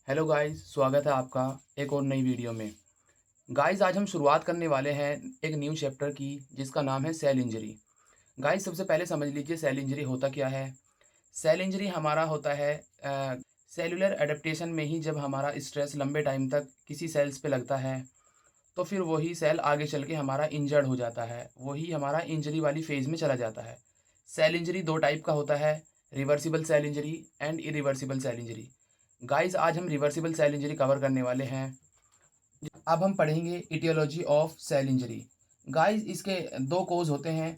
Hello guys, स्वागत है आपका एक और नई वीडियो में। गाइस, आज हम शुरुआत करने वाले हैं एक न्यू चैप्टर की जिसका नाम है सेल इंजरी। गाइस, सबसे पहले समझ लीजिए सेल इंजरी होता क्या है। सेल इंजरी हमारा होता है सेलुलर एडेप्टेशन में ही जब हमारा स्ट्रेस लंबे टाइम तक किसी सेल्स पे लगता है तो फिर वही सेल आगे चल के हमारा इंजर्ड हो जाता है, वही हमारा इंजरी वाली फेज़ में चला जाता है। सेल इंजरी 2 टाइप का होता है, reversible cell injury and irreversible cell injury. Guys, आज हम रिवर्सिबल सेल इंजरी कवर करने वाले हैं। अब हम पढ़ेंगे aetiology of cell injury. Guys, इसके 2 कॉज़ होते हैं,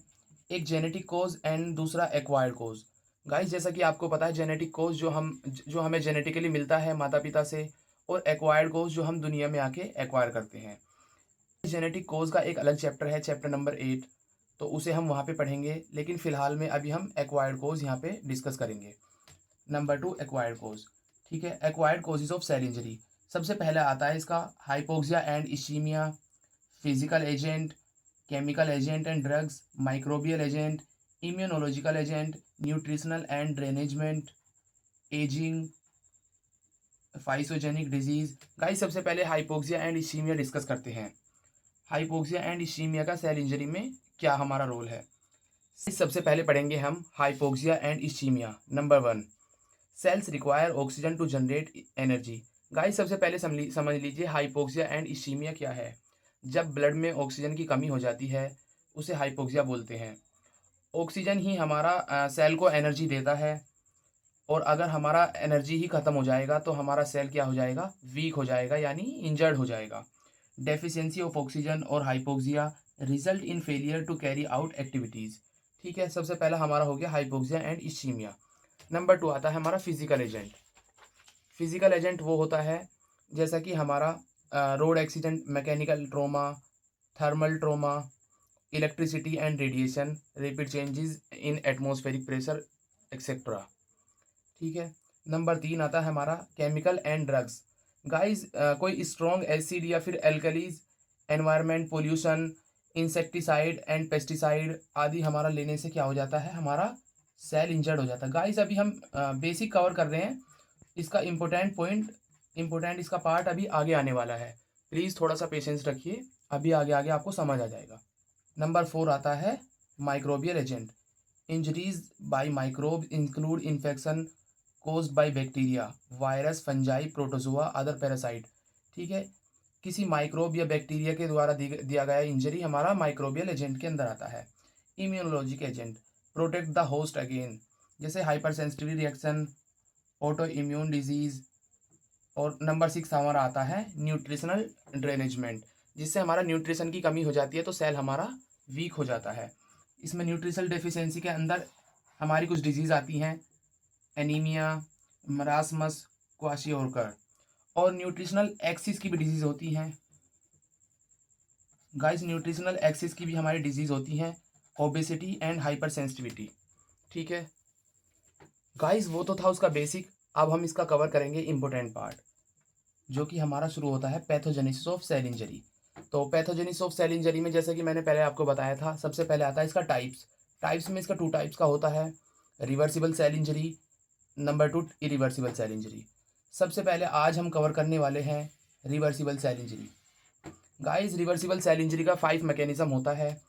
एक जेनेटिक कॉज़ एंड दूसरा एक्वायर्ड कॉज़। गाइस, जैसा कि आपको पता है जेनेटिक कॉज़ जो हमें जेनेटिकली मिलता है माता-पिता से, और एक्वायर्ड कॉज़ जो हम दुनिया में आके एक्वायर करते हैं। जेनेटिक कॉज़ का एक अलग चैप्टर है, चैप्टर नंबर 8, तो उसे हम वहाँ पे पढ़ेंगे, लेकिन फ़िलहाल में अभी हम एक्वायर्ड कॉज़ यहाँ पे डिस्कस करेंगे। Number 2 acquired cause. ठीक है, acquired causes of cell injury. सबसे पहले आता है इसका hypoxia and ischaemia, physical agent, chemical agent and drugs, microbial agent, immunological agent, nutritional and derangement, ageing, psychogenic disease. Guys, सबसे पहले हाइपोक्सिया एंड इश्कीमिया डिस्कस करते हैं। हाइपोक्सिया एंड इश्कीमिया का सेल इंजरी में क्या हमारा रोल है। सबसे पहले पढ़ेंगे हम hypoxia and ischaemia. Number 1, cells require oxygen to generate energy. Guys, सबसे पहले समझ लीजिए हाइपोक्सिया एंड इश्कीमिया क्या है। जब ब्लड में ऑक्सीजन की कमी हो जाती है उसे हाइपोक्सिया बोलते हैं। ऑक्सीजन ही हमारा सेल को एनर्जी देता है, और अगर हमारा एनर्जी ही ख़त्म हो जाएगा तो हमारा सेल क्या हो जाएगा, वीक हो जाएगा, यानी इंजर्ड हो जाएगा। डेफिशिएंसी ऑफ ऑक्सीजन और hypoxia result in failure to carry out activities. ठीक है, सबसे पहला हमारा हो गया हाइपोक्सिया एंड इश्कीमिया। नंबर 2 आता है हमारा फिजिकल एजेंट। फिजिकल एजेंट वो होता है जैसा कि हमारा road accident, mechanical trauma, thermal trauma, electricity and radiation, rapid changes in atmospheric pressure etcetera. ठीक है, नंबर 3 आता है हमारा केमिकल एंड ड्रग्स। गाइस, कोई स्ट्रॉन्ग एसिड या फिर alkalis, environment pollution, insecticide and pesticide आदि हमारा लेने से क्या हो जाता है, हमारा सेल इंजर्ड हो जाता है। गाइस, अभी हम बेसिक कवर कर रहे हैं, इसका इम्पोर्टेंट इसका पार्ट अभी आगे आने वाला है। प्लीज़ थोड़ा सा पेशेंस रखिए, अभी आगे आगे आपको समझ आ जाएगा। नंबर 4 आता है microbial agent. Injuries by microbe include infection caused by bacteria, virus, fungi, protozoa, other parasite. ठीक है, किसी माइक्रोब या बैक्टीरिया के द्वारा दिया गया इंजरी हमारा माइक्रोबियल एजेंट के अंदर आता है। Immunologic agent protect the host again, जैसे hypersensitive reaction, autoimmune disease. और नंबर 6 हमारा आता है न्यूट्रिशनल ड्रेनेजमेंट, जिससे हमारा न्यूट्रिशन की कमी हो जाती है तो सेल हमारा वीक हो जाता है। इसमें न्यूट्रिशनल डेफिशिएंसी के अंदर हमारी कुछ डिजीज़ आती हैं, एनीमिया, मरासमस, क्वाशियोरकर। और न्यूट्रिशनल एक्सिस की भी डिजीज़ होती हैं। गाइस, न्यूट्रिशनल एक्सिस की भी हमारी डिजीज़ होती हैं, ओबेसिटी एंड हाइपर सेंसिटिविटी। ठीक है गाइस, वो तो था उसका बेसिक। अब हम इसका कवर करेंगे इम्पोर्टेंट पार्ट, जो कि हमारा शुरू होता है पैथोजेनेसिस ऑफ सेल इंजरी। तो पैथोजेनेसिस ऑफ सेल इंजरी में जैसे कि मैंने पहले आपको बताया था, सबसे पहले आता है इसका टाइप्स। टाइप्स में इसका 2 टाइप्स का होता है, reversible cell injury, number 2 irreversible cell injury. सबसे पहले आज हम कवर करने वाले हैं reversible cell injury. Guys, reversible cell injury का 5 मैकेनिज्म होता है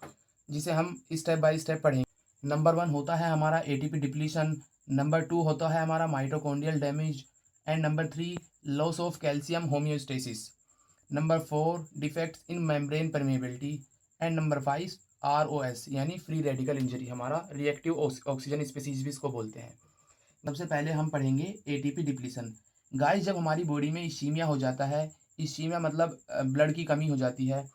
जिसे हम स्टेप बाय स्टेप पढ़ेंगे। नंबर 1 होता है हमारा एटीपी डिप्लीशन, नंबर 2 होता है हमारा mitochondrial damage, and number 3 loss of calcium homeostasis, number 4 defects in membrane permeability, and number 5 ROS यानी फ्री रेडिकल इंजरी, हमारा रिएक्टिव ऑक्सीजन स्पीसीज भी इसको बोलते हैं। सबसे पहले हम पढ़ेंगे एटीपी डिप्लीशन। गाइस, जब हमारी बॉडी में इश्कीमिया हो जाता है, इश्कीमिया मतलब ब्लड की कमी हो जाती है,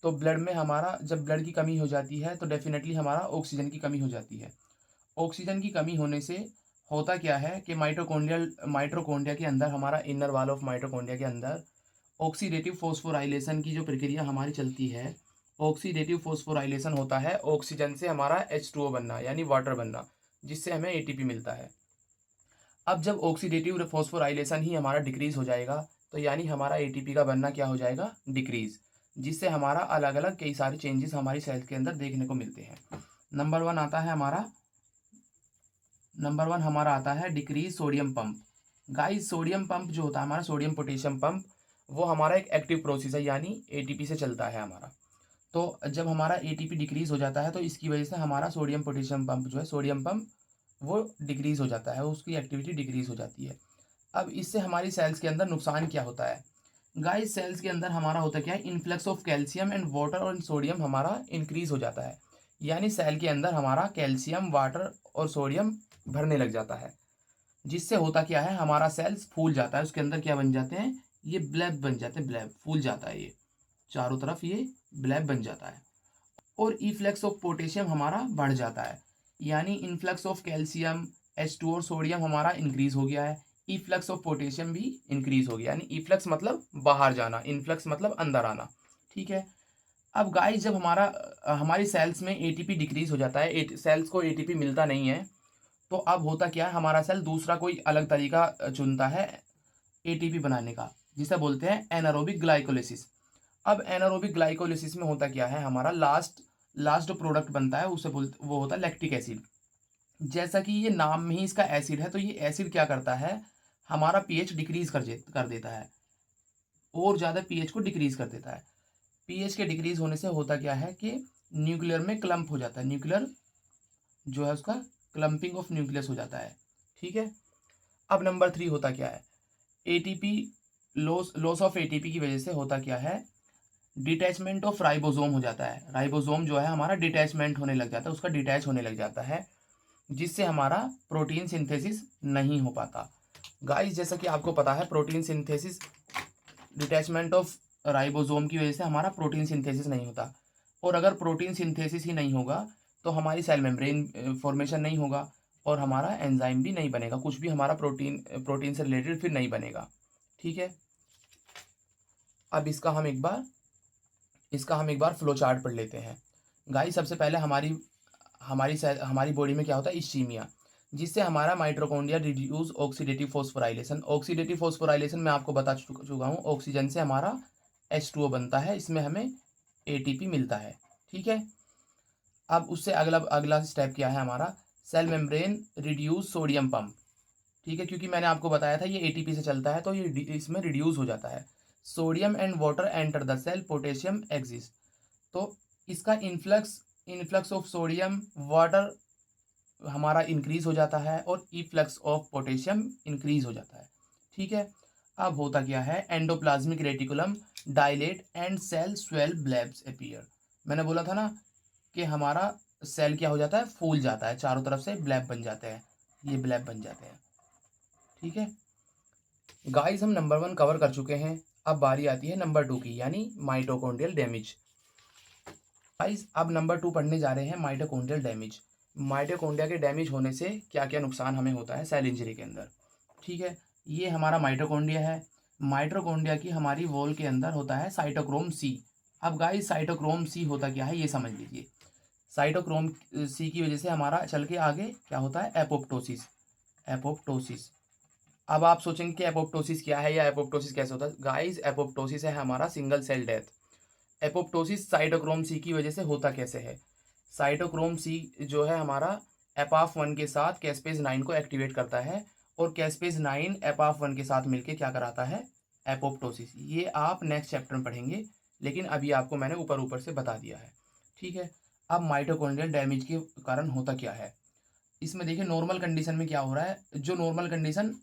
तो ब्लड में हमारा जब ब्लड की कमी हो जाती है तो डेफिनेटली हमारा ऑक्सीजन की कमी हो जाती है। ऑक्सीजन की कमी होने से होता क्या है कि माइटोकॉन्ड्रिया के अंदर, हमारा इनर वॉल ऑफ माइटोकॉन्ड्रिया के अंदर ऑक्सीडेटिव फॉस्फोराइलेशन की जो प्रक्रिया हमारी चलती है, ऑक्सीडेटिव फॉस्फोराइलेशन होता है ऑक्सीजन से हमारा H2O बनना, यानी वाटर बनना, जिससे हमें एटीपी मिलता है। अब जब ऑक्सीडेटिव फॉस्फोराइलेशन ही हमारा डिक्रीज हो जाएगा तो यानी हमारा एटीपी का बनना क्या हो जाएगा, डिक्रीज, जिससे हमारा अलग अलग कई सारे चेंजेस हमारी सेल के अंदर देखने को मिलते हैं। नंबर वन आता है हमारा decrease sodium pump. Guys sodium pump जो होता है हमारा, सोडियम पोटेशियम पंप, वो हमारा एक एक्टिव प्रोसेस है, यानी एटीपी से चलता है हमारा। तो जब हमारा एटीपी डिक्रीज हो जाता है तो इसकी वजह से हमारा सोडियम पोटेशियम पंप जो है, सोडियम पंप, वो डिक्रीज हो जाता है, उसकी एक्टिविटी डिक्रीज हो जाती है। अब इससे हमारी सेल्स के अंदर नुकसान क्या होता है? गाइस सेल्स के अंदर हमारा होता क्या है, influx of calcium and water और सोडियम हमारा इंक्रीज हो जाता है। यानी सेल के अंदर हमारा कैल्शियम, वाटर और सोडियम भरने लग जाता है, जिससे होता क्या है, हमारा सेल्स फूल जाता है। उसके अंदर क्या बन जाते हैं, ये ब्लैब बन जाते हैं, ब्लैब फूल जाता है, ये चारों तरफ ये ब्लैब बन जाता है। और इफ्लक्स ऑफ पोटेशियम हमारा बढ़ जाता है, यानी इन्फ्लक्स ऑफ कैल्शियम, H2 और सोडियम हमारा इंक्रीज हो गया है, इफ्लक्स ऑफ पोटेशियम भी इंक्रीज हो गया। यानी इफ्लक्स मतलब बाहर जाना, इन्फ्लक्स मतलब अंदर आना। ठीक है। अब गाइस जब हमारी सेल्स में एटीपी डिक्रीज हो जाता है, सेल्स को एटीपी मिलता नहीं है, तो अब होता क्या है, हमारा सेल दूसरा कोई अलग तरीका चुनता है एटीपी बनाने का, जिसे बोलते हैं एनारोबिक ग्लाइकोलिसिस। अब एनारोबिक ग्लाइकोलिसिस में होता क्या है, हमारा लास्ट लास्ट जो प्रोडक्ट बनता है उसे बोलते, वो होता है लैक्टिक एसिड। जैसा कि ये नाम में ही इसका एसिड है, तो ये एसिड क्या करता है, हमारा पीएच डिक्रीज कर देता है, और ज़्यादा पीएच को डिक्रीज कर देता है। पीएच के डिक्रीज होने से होता क्या है कि न्यूक्लियर में क्लम्प हो जाता है, न्यूक्लियर जो है उसका क्लम्पिंग ऑफ न्यूक्लियस हो जाता है। ठीक है। अब नंबर 3 होता क्या है, एटीपी लॉस ऑफ एटीपी की वजह से होता क्या है, डिटैचमेंट ऑफ राइबोसोम हो जाता है। राइबोसोम जो है हमारा डिटैचमेंट होने लग जाता है, उसका डिटैच होने लग जाता है, जिससे हमारा प्रोटीन सिंथेसिस नहीं हो पाता। गाइस जैसा कि आपको पता है, protein synthesis, detachment of ribosome की वजह से हमारा प्रोटीन सिंथेसिस नहीं होता, और अगर प्रोटीन सिंथेसिस ही नहीं होगा तो हमारी सेल मेम्ब्रेन फॉर्मेशन नहीं होगा, और हमारा एंजाइम भी नहीं बनेगा, कुछ भी हमारा प्रोटीन से रिलेटेड फिर नहीं बनेगा। ठीक है। अब इसका हम एक बार फ्लो चार्ट पढ़ लेते हैं। गाइस सबसे पहले हमारी बॉडी में क्या होता है, इस्कीमिया, जिससे हमारा mitochondria reduce oxidative phosphorylation. Oxidative phosphorylation मैं आपको बता चुका हूँ, ऑक्सीजन से हमारा H2O बनता है, इसमें हमें एटीपी मिलता है। ठीक है। अब उससे अगला स्टेप क्या है हमारा, cell membrane reduce sodium pump. ठीक है, क्योंकि मैंने आपको बताया था ये एटीपी से चलता है, तो ये इसमें रिड्यूस हो जाता है। Sodium and water enter the cell, potassium exist. तो इसका इन्फ्लक्स ऑफ सोडियम, वाटर हमारा इंक्रीज हो जाता है, और इफ्लक्स ऑफ पोटेशियम इंक्रीज हो जाता है। ठीक है। अब होता क्या है, endoplasmic reticulum dilate and cell swell, blebs appear. मैंने बोला था ना कि हमारा सेल क्या हो जाता है, फूल जाता है, चारों तरफ से ब्लैब बन जाते हैं, ये ब्लैब बन जाते हैं। ठीक है। गाइस हम नंबर 1 कवर कर चुके हैं, अब बारी आती है नंबर 2 की, यानी माइटोकॉन्ड्रियल डैमेज। गाइस अब नंबर 2 पढ़ने जा रहे हैं, माइटोकॉन्ड्रियल डैमेज। माइटोकॉन्ड्रिया के डैमेज होने से क्या क्या नुकसान हमें होता है सेल इंजरी के अंदर। ठीक है। ये हमारा माइटोकॉन्ड्रिया है। माइटोकॉन्ड्रिया की हमारी वॉल के अंदर होता है साइटोक्रोम सी। अब गाइस साइटोक्रोम सी होता क्या है, ये समझ लीजिए। साइटोक्रोम सी की वजह से हमारा चल के आगे क्या होता है, एपोप्टोसिस। एपोप्टोसिस। अब आप सोचेंगे कि एपोप्टोसिस क्या है या एपोप्टोसिस कैसे होता है। गाइस एपोप्टोसिस है हमारा single cell death. Apoptosis cytochrome c की वजह से होता कैसे है, साइटोक्रोम सी जो है हमारा एपाफ 1 के साथ कैस्पेज 9 को एक्टिवेट करता है, और कैस्पेज 9 एपाफ 1 के साथ मिलके क्या कराता है, एपोप्टोसिस। ये आप नेक्स्ट चैप्टर में पढ़ेंगे, लेकिन अभी आपको मैंने ऊपर ऊपर से बता दिया है। ठीक है। अब माइटोकॉन्ड्रियल डैमेज के कारण होता क्या है, इसमें देखिए नॉर्मल कंडीशन में क्या हो रहा है, जो नॉर्मल कंडीशन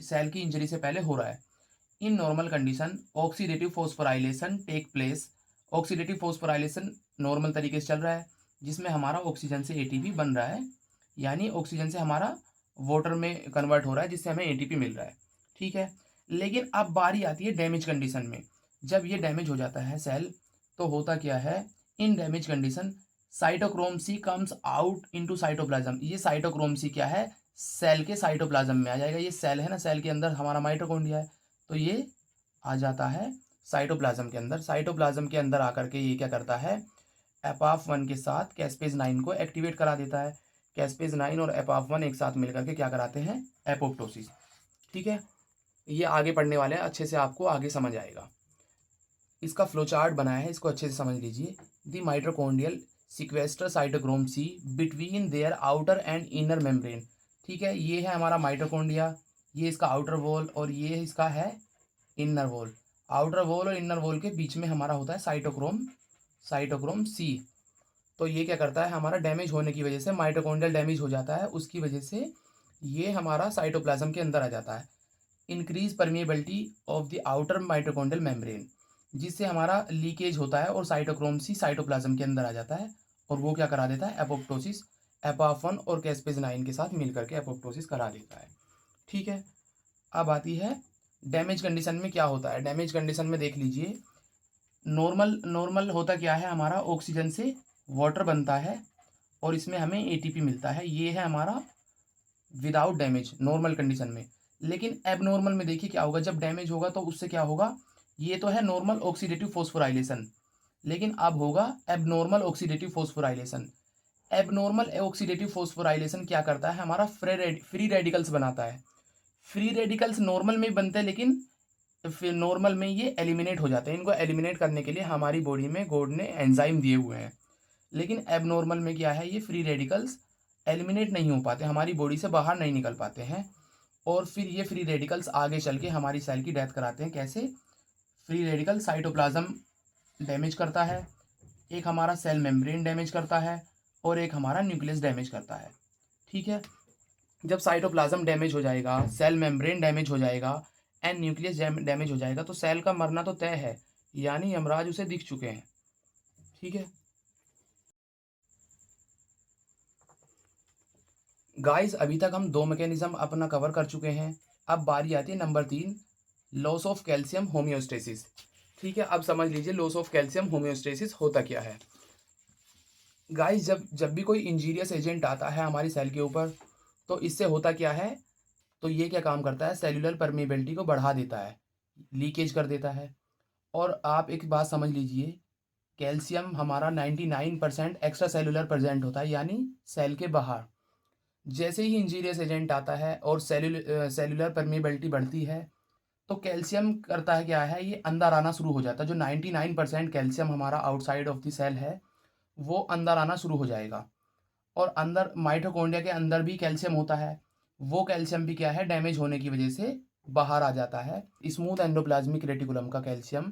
सेल की इंजरी से पहले हो रहा है, in normal condition oxidative phosphorylation take place. Oxidative phosphorylation normal तरीके से चल रहा है, जिसमें हमारा ऑक्सीजन से एटीपी बन रहा है, यानी ऑक्सीजन से हमारा वाटर में कन्वर्ट हो रहा है, जिससे हमें एटीपी मिल रहा है। ठीक है। लेकिन अब बारी आती है डैमेज कंडीशन में। जब ये डैमेज हो जाता है सेल, तो होता क्या है, in damage condition cytochrome C comes out into cytoplasm. ये साइटोक्रोम सी क्या है, सेल के साइटोप्लाज्म में आ जाएगा। ये सेल है ना, सेल के अंदर हमारा माइटोकॉन्ड्रिया है, तो ये आ जाता है साइटोप्लाज्म के अंदर। साइटोप्लाज्म के अंदर आकर के ये क्या करता है, एपाफ 1 के साथ कैस्पेज 9 को एक्टिवेट करा देता है। कैस्पेज 9 और एपाफ 1 एक साथ मिलकर के क्या कराते हैं, एपोप्टोसिस। ठीक है। ये आगे पढ़ने वाले हैं, अच्छे से आपको आगे समझ आएगा। इसका फ्लो चार्ट बनाया है, इसको अच्छे से समझ लीजिए। The mitochondrial sequester cytochrome C between their outer and inner membrane. ठीक है। ये है हमारा माइटोकॉन्ड्रिया, ये इसका आउटर वॉल और ये इसका है इनर वॉल। आउटर वॉल और इनर वॉल के बीच में हमारा होता है साइटोक्रोम सी। तो ये क्या करता है, हमारा डैमेज होने की वजह से माइटोकॉन्ड्रियल डैमेज हो जाता है, उसकी वजह से ये हमारा साइटोप्लाज्म के अंदर आ जाता है। Increase permeability of the outer mitochondrial membrane, जिससे हमारा लीकेज होता है और साइटोक्रोम सी साइटोप्लाज्म के अंदर आ जाता है और वो क्या करा देता है, एपोप्टोसिस, एपाफ1 और कैस्पेज 9 के साथ मिलकर के एपोप्टोसिस करा देता है। ठीक है, अब आती है डैमेज कंडीशन में क्या होता है। डैमेज कंडीशन में देख लीजिए, नॉर्मल होता क्या है, हमारा ऑक्सीजन से वाटर बनता है और इसमें हमें एटीपी मिलता है। ये है हमारा विदाउट डैमेज नॉर्मल कंडीशन में। लेकिन एबनॉर्मल में देखिए क्या होगा, जब डैमेज होगा तो उससे क्या होगा, ये तो है नॉर्मल ऑक्सीडेटिव फोस्फोराइलेशन, लेकिन अब होगा abnormal oxidative phosphorylation. Abnormal oxidative phosphorylation क्या करता है, हमारा फ्री रेडिकल्स बनाता है। फ्री रेडिकल्स नॉर्मल में बनते हैं, लेकिन फिर नॉर्मल में ये एलिमिनेट हो जाते हैं। इनको एलिमिनेट करने के लिए हमारी बॉडी में गॉड ने एंजाइम दिए हुए हैं, लेकिन एबनॉर्मल में क्या है, ये फ्री रेडिकल्स एलिमिनेट नहीं हो पाते, हमारी बॉडी से बाहर नहीं निकल पाते हैं और फिर ये फ्री रेडिकल्स आगे चल के हमारी सेल की डेथ कराते हैं। कैसे? फ्री रेडिकल साइटोप्लाज्म डैमेज करता है, एक हमारा सेल मेम्ब्रेन डैमेज करता है और एक हमारा न्यूक्लियस डैमेज करता है। ठीक है, जब साइटोप्लाज्म डैमेज हो जाएगा, सेल मेम्ब्रेन डैमेज हो जाएगा एंड न्यूक्लियस डैमेज हो जाएगा, तो सेल का मरना तो तय है, यानी यमराज उसे दिख चुके हैं। ठीक है गाइस, अभी तक हम 2 मैकेनिज्म अपना कवर कर चुके हैं। अब बारी आती है number 3, loss of calcium homeostasis. ठीक है, अब समझ लीजिए लॉस ऑफ कैल्शियम होम्योस्टेसिस होता क्या है। गाइस, जब जब भी कोई इंजीरियस एजेंट आता है हमारी सेल के ऊपर, तो इससे होता क्या है, तो ये क्या काम करता है, सेल्यूलर परमेबिलिटी को बढ़ा देता है, लीकेज कर देता है। और आप एक बात समझ लीजिए, कैल्शियम हमारा 99% एक्स्ट्रा सेलुलर प्रेजेंट होता है, यानी सेल के बाहर। जैसे ही इंजीरियस एजेंट आता है और सेल्यूलर परमेबिलिटी बढ़ती है, तो कैल्शियम करता है क्या है, ये अंदर आना शुरू हो जाता है। जो 99% कैल्शियम हमारा आउटसाइड ऑफ द सेल है, वो अंदर आना शुरू हो जाएगा। और अंदर माइटोकॉन्ड्रिया के अंदर भी कैल्शियम होता है, वो कैल्शियम भी क्या है, डैमेज होने की वजह से बाहर आ जाता है। स्मूथ एंडोप्लाज्मिक रेटिकुलम का कैल्शियम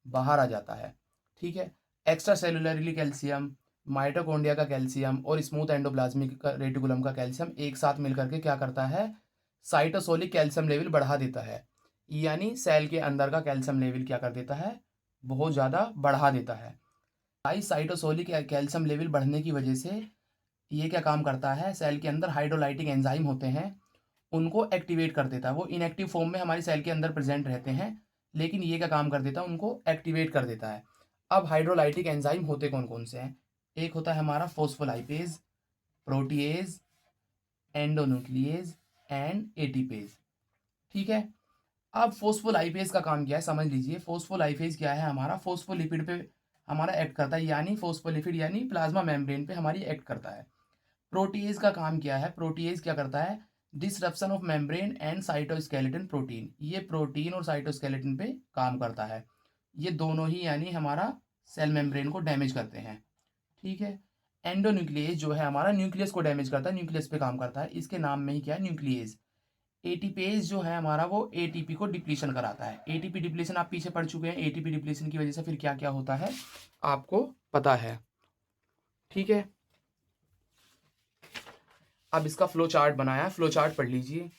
बाहर आ जाता है। ठीक है, एक्स्ट्रा सेलुलरली कैल्शियम, माइटोकॉन्ड्रिया का कैल्शियम और स्मूथ एंडोप्लाज्मिक रेटिकुलम का कैल्शियम एक साथ मिलकर के क्या करता है, साइटोसोलिक कैल्शियम लेवल बढ़ा देता है, यानी सेल के अंदर का कैल्शियम लेवल क्या कर देता है, बहुत ज़्यादा बढ़ा देता है। साइटोसोलिक कैल्शियम लेवल बढ़ने की वजह से ये क्या काम करता है, सेल के अंदर हाइड्रोलाइटिक एंजाइम होते हैं, उनको एक्टिवेट कर देता है। वो इनएक्टिव फॉर्म में हमारी सेल के अंदर प्रेजेंट रहते हैं, लेकिन ये क्या काम कर देता है, उनको एक्टिवेट कर देता है। अब हाइड्रोलाइटिक एंजाइम होते कौन कौन से हैं, एक होता है हमारा फोस्फोलाइपेज, प्रोटीएज, एंडोन्यूक्लिएज एंड एटीपेज। ठीक है, अब फोस्फोलाइपेज का काम क्या है समझ लीजिए। फोस्फोलाइपेज क्या है, हमारा फोस्फोलिपिड पे हमारा एक्ट करता है, यानी फोस्फोलिपिड यानी प्लाज्मा मेम्ब्रेन पे हमारी एक्ट करता है। प्रोटीएज का काम क्या है, प्रोटीएज क्या करता है, disruption of membrane and cytoskeleton protein, ये प्रोटीन और साइटोस्केलेटन पे काम करता है। ये दोनों ही यानी हमारा सेल मेम्ब्रेन को डैमेज करते हैं। ठीक है, एंडोन्यूक्लिएज जो है हमारा न्यूक्लियस को डैमेज करता है, न्यूक्लियस पे काम करता है, इसके नाम में ही क्या है, न्यूक्लिएज। एटीपेज जो है हमारा, वो एटीपी को डिप्लीशन कराता है। एटीपी डिप्लीशन आप पीछे पढ़ चुके हैं, एटीपी डिप्लीशन की वजह से फिर क्या क्या होता है आपको पता है। ठीक है, अब इसका फ्लो चार्ट बनाया है, फ्लो चार्ट पढ़ लीजिए।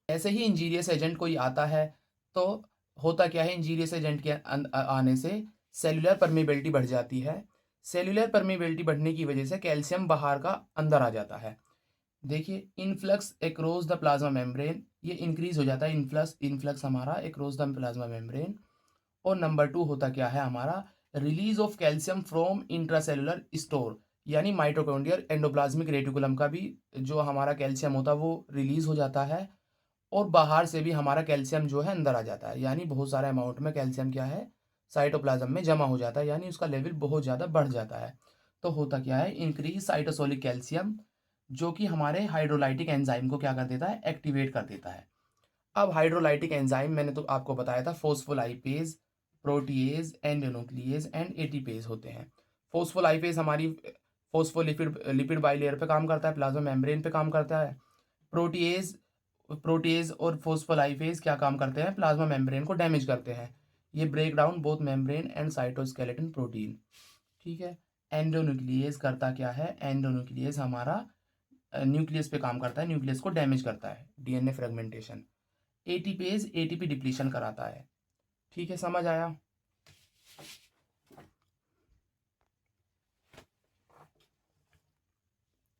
ऐसे ही इंजीरियस एजेंट कोई आता है तो होता क्या है, इंजीरियस एजेंट के आने से सेलुलर परमेबिलिटी बढ़ जाती है। सेलुलर परमेबिलिटी बढ़ने की वजह से कैल्शियम बाहर का अंदर आ जाता है। देखिए, influx across the plasma membrane, ये इंक्रीज हो जाता है, इनफ्लक्स हमारा एक्रॉस द प्लाज्मा मेम्ब्रेन। और नंबर 2 होता क्या है हमारा, release of calcium from intracellular store, यानी माइटोकॉन्ड्रियल एंडोप्लाज्मिक रेटिकुलम का भी जो हमारा कैल्शियम होता है वो रिलीज हो जाता है और बाहर से भी हमारा कैल्शियम जो है अंदर आ जाता है, यानी बहुत सारे अमाउंट में कैल्शियम क्या है, साइटोप्लाज्म में जमा हो जाता है, यानी उसका लेवल बहुत ज़्यादा बढ़ जाता है। तो होता क्या है, इंक्रीज साइटोसोलिक कैल्शियम, जो कि हमारे हाइड्रोलाइटिक एंजाइम को क्या कर देता है, एक्टिवेट कर देता है। अब हाइड्रोलाइटिक एंजाइम मैंने तो आपको बताया था, फोस्फोलाइपेज, प्रोटीएज, एंडोन्यूक्लिएज एंड एटीपेज होते हैं। फोस्फोलाइपेज हमारी फोस्फोलिपिड लिपिड बाइलेयर पे काम करता है, प्लाज्मा मेम्ब्रेन पे काम करता है। प्रोटीएज प्रोटीज और फोस्फोलाइपेज क्या काम करते हैं, प्लाज्मा मेम्ब्रेन को डैमेज करते हैं। ये break down both membrane and cytoskeleton protein. ठीक है। एंडोन्यूक्लियस करता क्या है, एंडोन्यूक्लियस हमारा न्यूक्लियस पे काम करता है, न्यूक्लियस को डैमेज करता है, DNA fragmentation. ATPase ATP depletion कराता है। ठीक है, समझ आया।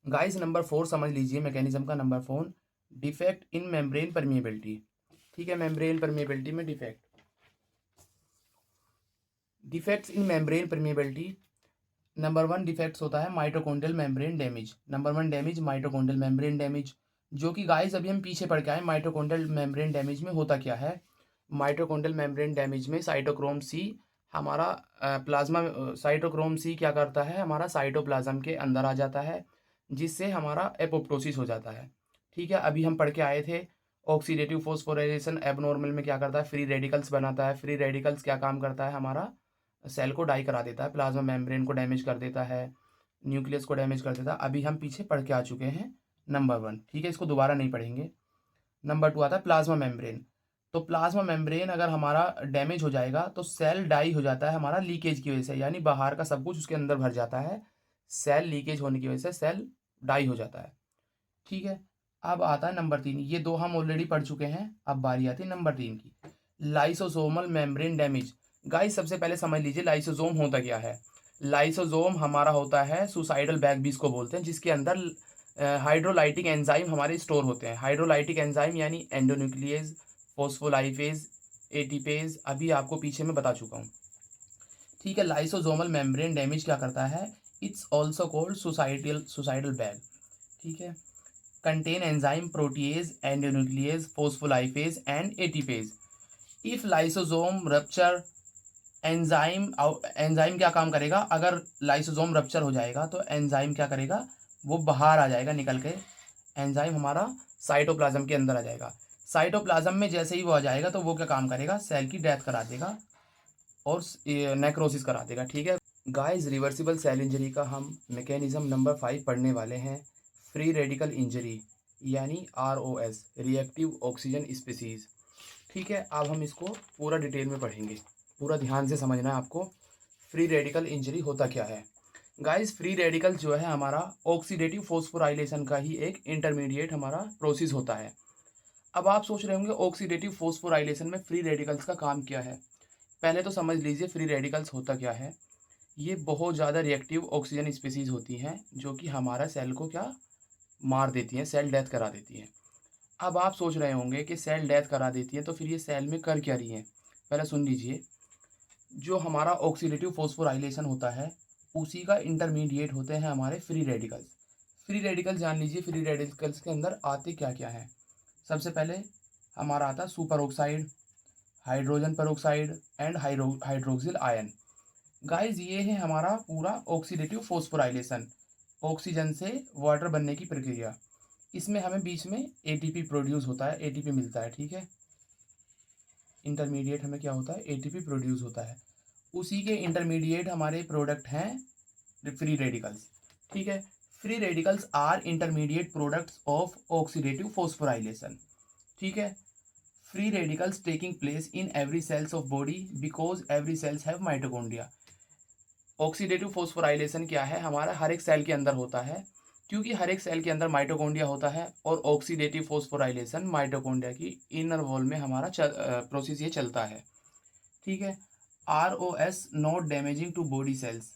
गाइस नंबर 4 समझ लीजिए मैकेनिज्म का। Number 4, defect in membrane permeability. ठीक है, मेम्ब्रेन परमिएबिलिटी में defects in membrane permeability. Number 1 defects होता है mitochondrial membrane damage. Number 1 damage mitochondrial membrane damage, जो कि गाइस अभी हम पीछे पढ़ के आए। माइटोकॉन्ड्रियल मेम्ब्रेन डैमेज में होता क्या है, माइटोकॉन्ड्रियल मेम्ब्रेन डैमेज में साइटोक्रोम सी हमारा प्लाज्मा साइटोक्रोम सी क्या करता है, हमारा साइटोप्लाज्म के अंदर आ जाता है, जिससे हमारा एपोप्टोसिस हो जाता है। ठीक है, अभी हम पढ़ के आए थे ऑक्सीडेटिव फोस्फोराइलेशन एबनॉर्मल में क्या करता है, फ्री रेडिकल्स बनाता है। फ्री रेडिकल्स क्या काम करता है, हमारा सेल को डाई करा देता है, प्लाज्मा मेम्ब्रेन को डैमेज कर देता है, न्यूक्लियस को डैमेज कर देता है। अभी हम पीछे पढ़ के आ चुके हैं नंबर 1। ठीक है, इसको दोबारा नहीं पढ़ेंगे। नंबर 2 आता है प्लाज्मा मेम्ब्रेन। तो प्लाज्मा मेम्ब्रेन अगर हमारा डैमेज हो जाएगा तो सेल डाई हो जाता है हमारा लीकेज की वजह से, यानी बाहर का सब कुछ उसके अंदर भर जाता है, सेल लीकेज होने की वजह से सेल डाई हो जाता है। ठीक है, अब आता है नंबर 3। ये 2 हम ऑलरेडी पढ़ चुके हैं, अब बारी आती है नंबर 3 की, लाइसोसोमल मेम्ब्रेन डैमेज। गाइस सबसे पहले समझ लीजिए लाइसोसोम होता क्या है। लाइसोसोम हमारा होता है सुसाइडल बैग भी इसको बोलते हैं, जिसके अंदर हाइड्रोलाइटिक एंजाइम हमारे स्टोर होते हैं। हाइड्रोलाइटिक एंजाइम यानी एंडोन्यूक्लियस, फोस्फोलाइपेज, एटीपेज, अभी आपको पीछे में बता चुका हूँ। ठीक है, लाइसोसोमल मेम्ब्रेन डैमेज क्या करता है, it's also called suicidal bag. ठीक है, contain enzyme protease, endonuclease, phospholipase and ATPase. If lysosome rupture, enzyme क्या काम करेगा, अगर लाइसोसोम रप्चर हो जाएगा तो एंजाइम क्या करेगा, वो बाहर आ जाएगा निकल के। एंजाइम हमारा साइटोप्लाज्म के अंदर आ जाएगा। साइटोप्लाज्म में जैसे ही वो आ जाएगा तो वो क्या काम करेगा, सेल की डेथ करा देगा और नेक्रोसिस करा देगा। ठीक है गाइस, रिवर्सिबल सेल इंजरी का हम मैकेनिज्म नंबर 5 पढ़ने वाले हैं, फ्री रेडिकल इंजरी यानी ROS, रिएक्टिव ऑक्सीजन स्पीसीज। ठीक है, अब हम इसको पूरा डिटेल में पढ़ेंगे, पूरा ध्यान से समझना है आपको। फ्री रेडिकल इंजरी होता क्या है गाइस, फ्री रेडिकल जो है हमारा ऑक्सीडेटिव फोस्फोराइलेशन का ही एक इंटरमीडिएट हमारा प्रोसेस होता है। अब आप सोच रहे होंगे ऑक्सीडेटिव फोस्फोराइलेशन में फ्री रेडिकल्स का काम क्या है। पहले तो समझ लीजिए फ्री रेडिकल्स होता क्या है। ये बहुत ज़्यादा रिएक्टिव ऑक्सीजन स्पीसीज होती हैं जो कि हमारा सेल को क्या मार देती हैं, सेल डेथ करा देती हैं। अब आप सोच रहे होंगे कि सेल डेथ करा देती है तो फिर ये सेल में कर क्या रही है। पहले सुन लीजिए, जो हमारा ऑक्सीडेटिव फोस्फोराइलेशन होता है उसी का इंटरमीडिएट होते हैं हमारे फ्री रेडिकल्स। फ्री रेडिकल्स जान लीजिए, फ्री रेडिकल्स के अंदर आते क्या क्या हैं। सबसे पहले हमारा आता है super oxide, hydrogen peroxide and hydroxyl ion. Guys ये है हमारा पूरा ऑक्सीडेटिव फोस्फोराइलेशन, ऑक्सीजन से वाटर बनने की प्रक्रिया। इसमें हमें बीच में एटीपी प्रोड्यूस होता है, एटीपी मिलता है। ठीक है, इंटरमीडिएट हमें क्या होता है, एटीपी प्रोड्यूस होता है। उसी के इंटरमीडिएट हमारे प्रोडक्ट हैं फ्री रेडिकल्स। ठीक है, free radicals are intermediate products of oxidative phosphorylation. ठीक है, free radicals taking place in every cells of body because every cells have mitochondria. Oxidative phosphorylation क्या है, हमारा हर एक सेल के अंदर होता है, क्योंकि हर एक सेल के अंदर माइटोकॉन्ड्रिया होता है और ऑक्सीडेटिव फोस्फोराइलेशन माइटोकॉन्ड्रिया की इनर वॉल में हमारा प्रोसेस ये चलता है। ठीक है, ROS not damaging to body cells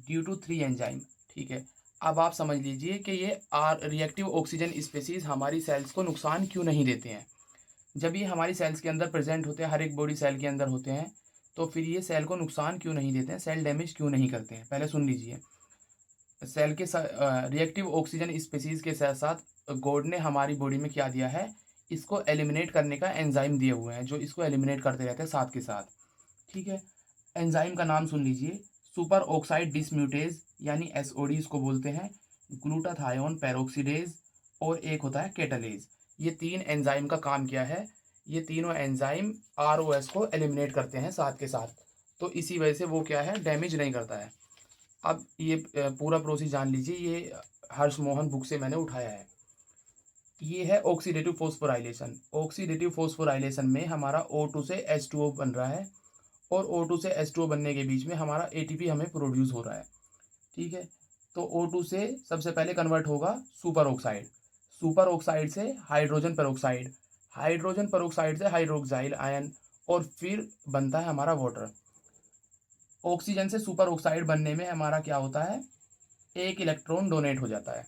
due to 3 enzyme. ठीक है, अब आप समझ लीजिए कि ये रिएक्टिव ऑक्सीजन स्पीसीज हमारी सेल्स को नुकसान क्यों नहीं देते हैं। जब ये हमारी सेल्स के अंदर प्रेजेंट होते हैं, हर एक बॉडी सेल के अंदर होते हैं, तो फिर ये सेल को नुकसान क्यों नहीं देते हैं, सेल डैमेज क्यों नहीं करते हैं। पहले सुन लीजिए, सेल के रिएक्टिव ऑक्सीजन स्पीसीज के साथ साथ गॉड ने हमारी बॉडी में क्या दिया है, इसको एलिमिनेट करने का एंजाइम दिए हुए हैं जो इसको एलिमिनेट करते रहते हैं साथ के साथ। ठीक है, एंजाइम का नाम सुन लीजिए, सुपर ऑक्साइड डिसम्यूटेज यानी SOD इसको बोलते हैं, ग्लूटाथायोन पेरोक्सीडेज और एक होता है केटलेज। ये 3 एंजाइम का काम क्या है, ये तीनों एंजाइम ROS को एलिमिनेट करते हैं साथ के साथ, तो इसी वजह से वो क्या है, डैमेज नहीं करता है। अब ये पूरा प्रोसेस जान लीजिए, ये हर्ष मोहन बुक से मैंने उठाया है। ये है ऑक्सीडेटिव फॉस्फोराइलेशन। ऑक्सीडेटिव फॉस्फोराइलेशन में हमारा O2 से H2O बन रहा है और O2 से H2O बनने के बीच में हमारा ATP हमें प्रोड्यूस हो रहा है। ठीक है, तो O2 से सबसे पहले कन्वर्ट होगा सुपर ऑक्साइड, सुपर ऑक्साइड से हाइड्रोजन पेरोक्साइड, हाइड्रोजन पेरोक्साइड से हाइड्रोक्साइल आयन, और फिर बनता है हमारा वाटर। ऑक्सीजन से सुपर ऑक्साइड बनने में हमारा क्या होता है, एक इलेक्ट्रॉन डोनेट हो जाता है।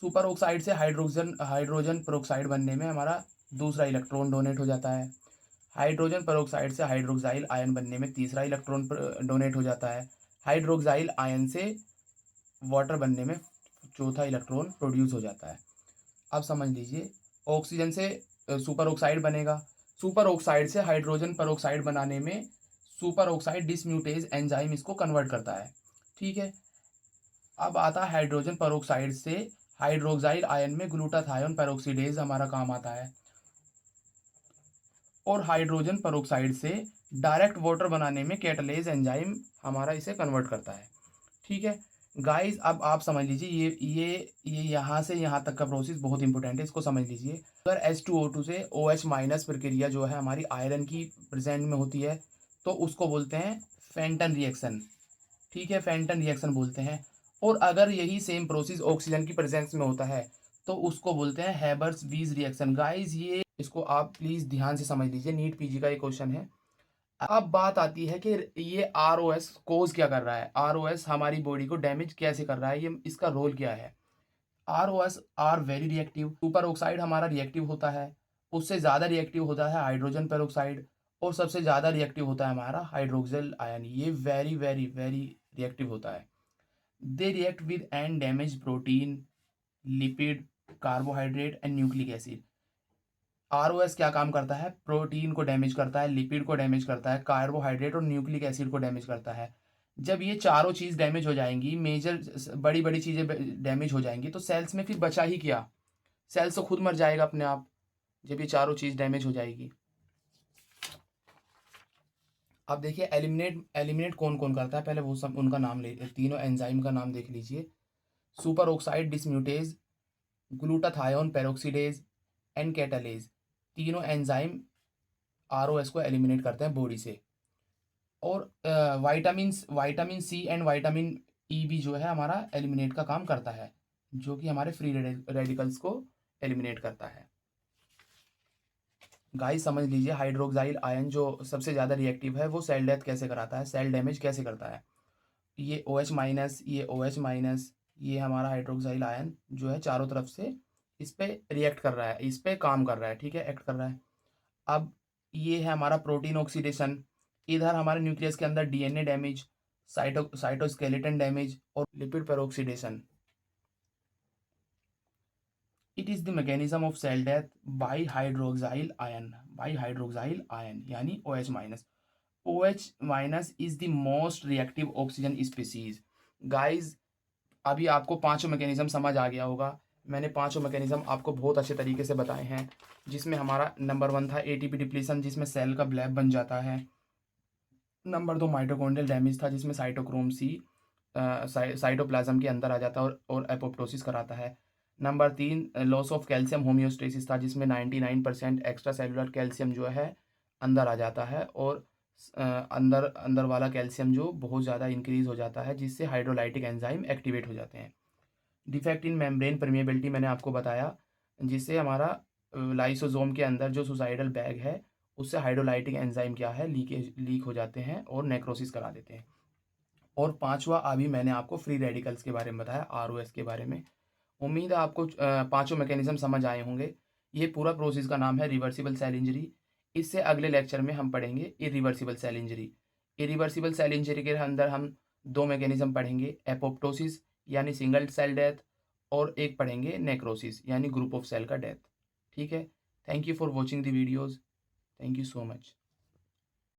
सुपर ऑक्साइड से हाइड्रोजन हाइड्रोजन पेरोक्साइड बनने में हमारा दूसरा इलेक्ट्रॉन डोनेट हो जाता है। हाइड्रोजन पेरोक्साइड से हाइड्रोक्साइल आयन बनने में तीसरा इलेक्ट्रॉन डोनेट हो जाता है। हाइड्रोक्साइल आयन से वाटर बनने में चौथा इलेक्ट्रॉन प्रोड्यूस हो जाता है। अब समझ लीजिए, ऑक्सीजन से सुपर ऑक्साइड बनेगा, सुपर ऑक्साइड से हाइड्रोजन पेरोक्साइड बनाने में सुपर ऑक्साइड डिसम्यूटेज एंजाइम इसको कन्वर्ट करता है। ठीक है, अब आता है हाइड्रोजन पेरोक्साइड से हाइड्रोक्साइल आयन में ग्लूटाथायोन पेरोक्सीडेज हमारा काम आता है, और हाइड्रोजन पेरोक्साइड से डायरेक्ट वाटर बनाने में कैटलेज एंजाइम हमारा इसे कन्वर्ट करता है। ठीक है गाइस, अब आप समझ लीजिए ये यहाँ से यहाँ तक का प्रोसेस बहुत इंपॉर्टेंट है, इसको समझ लीजिए। अगर H2O2 से OH माइनस प्रक्रिया जो है हमारी आयरन की प्रेजेंट में होती है तो उसको बोलते हैं फेंटन रिएक्शन। ठीक है, फेंटन रिएक्शन बोलते हैं। और अगर यही सेम प्रोसेस ऑक्सीजन की प्रेजेंस में होता है तो उसको बोलते हैं हैबर्स वीज रिएक्शन। गाइस, ये इसको आप प्लीज़ ध्यान से समझ लीजिए, नीट पीजी का ये क्वेश्चन है। अब बात आती है कि ये ROS कोज क्या कर रहा है, ROS हमारी बॉडी को डैमेज कैसे कर रहा है, ये इसका रोल क्या है। ROS are very reactive, superoxide हमारा रिएक्टिव होता है, उससे ज़्यादा रिएक्टिव होता है हाइड्रोजन पेरोक्साइड, और सबसे ज़्यादा रिएक्टिव होता है हमारा हाइड्रोक्सिल आयन। ये वेरी वेरी वेरी रिएक्टिव होता है। They react with and damage protein, lipid, carbohydrate and nucleic acid. ROS क्या काम करता है, प्रोटीन को डैमेज करता है, लिपिड को डैमेज करता है, कार्बोहाइड्रेट और न्यूक्लिक एसिड को डैमेज करता है। जब ये चारों चीज़ डैमेज हो जाएंगी, मेजर बड़ी बड़ी चीज़ें डैमेज हो जाएंगी, तो सेल्स में फिर बचा ही क्या, सेल्स तो खुद मर जाएगा अपने आप जब ये चारों चीज़ डैमेज हो जाएगी। अब देखिए एलिमिनेट एलिमिनेट कौन कौन करता है, पहले वो सब उनका नाम ले, तीनों एंजाइम का नाम देख लीजिए। Super oxide dismutase, glutathione peroxidase and catalase, तीनों एंजाइम ROS को एलिमिनेट करते हैं बॉडी से। और vitamin C and vitamin E भी जो है हमारा एलिमिनेट का काम करता है, जो कि हमारे फ्री रेडिकल्स को एलिमिनेट करता है। गाइस समझ लीजिए, हाइड्रोक्साइल आयन जो सबसे ज़्यादा रिएक्टिव है वो सेल डेथ कैसे कराता है, सेल डैमेज कैसे करता है। ये OH माइनस, ये OH माइनस, ये हमारा हाइड्रोक्साइल आयन जो है चारों तरफ से इस पे रिएक्ट कर रहा है, इस पे काम कर रहा है। ठीक है, एक्ट कर रहा है। अब ये है हमारा प्रोटीन ऑक्सीडेशन, इधर हमारे न्यूक्लियस के अंदर DNA डैमेज, साइटोस्केलेटन डैमेज और lipid peroxidation. It is the mechanism of cell death by hydroxyl ion, यानी OH minus. OH minus is the most reactive oxygen species. Guys, अभी आपको पांचों मैकेनिज्म समझ आ गया होगा। मैंने पांचों मैकेनिज्म आपको बहुत अच्छे तरीके से बताए हैं, जिसमें हमारा नंबर 1 था ATP डिप्लीशन, जिसमें सेल का ब्लैब बन जाता है। नंबर 2 माइटोकॉन्ड्रियल डैमेज था, जिसमें साइटोक्रोम C साइटोप्लाज्म के अंदर आ जाता है और एपोप्टोसिस कराता है। Number 3 loss of calcium homeostasis था, जिसमें 99% एक्स्ट्रा सेलुलर कैल्शियम जो है अंदर आ जाता है, और अंदर अंदर वाला कैल्शियम जो बहुत ज़्यादा इंक्रीज हो जाता है, जिससे हाइड्रोलाइटिक एंजाइम एक्टिवेट हो जाते हैं। डिफेक्ट इन मेम्ब्रेन परमिएबिलिटी मैंने आपको बताया, जिससे हमारा लाइसोसोम के अंदर जो सुसाइडल बैग है उससे हाइड्रोलाइटिक एंजाइम क्या है लीक हो जाते हैं और नेक्रोसिस करा देते हैं। और पांचवा अभी मैंने आपको फ्री रेडिकल्स के बारे में बताया, ROS के बारे में। उम्मीद है आपको पांचों मैकेनिज्म समझ आए होंगे। ये पूरा प्रोसेस का नाम है रिवर्सिबल सेल इंजरी। इससे अगले लेक्चर में हम पढ़ेंगे irreversible cell injury. Irreversible cell injury के अंदर हम दो मैकेनिज्म पढ़ेंगे, एपोप्टोसिस यानी सिंगल सेल डेथ, और एक पढ़ेंगे नेक्रोसिस यानी ग्रुप ऑफ सेल का डेथ। ठीक है, thank you for watching the videos, thank you so much.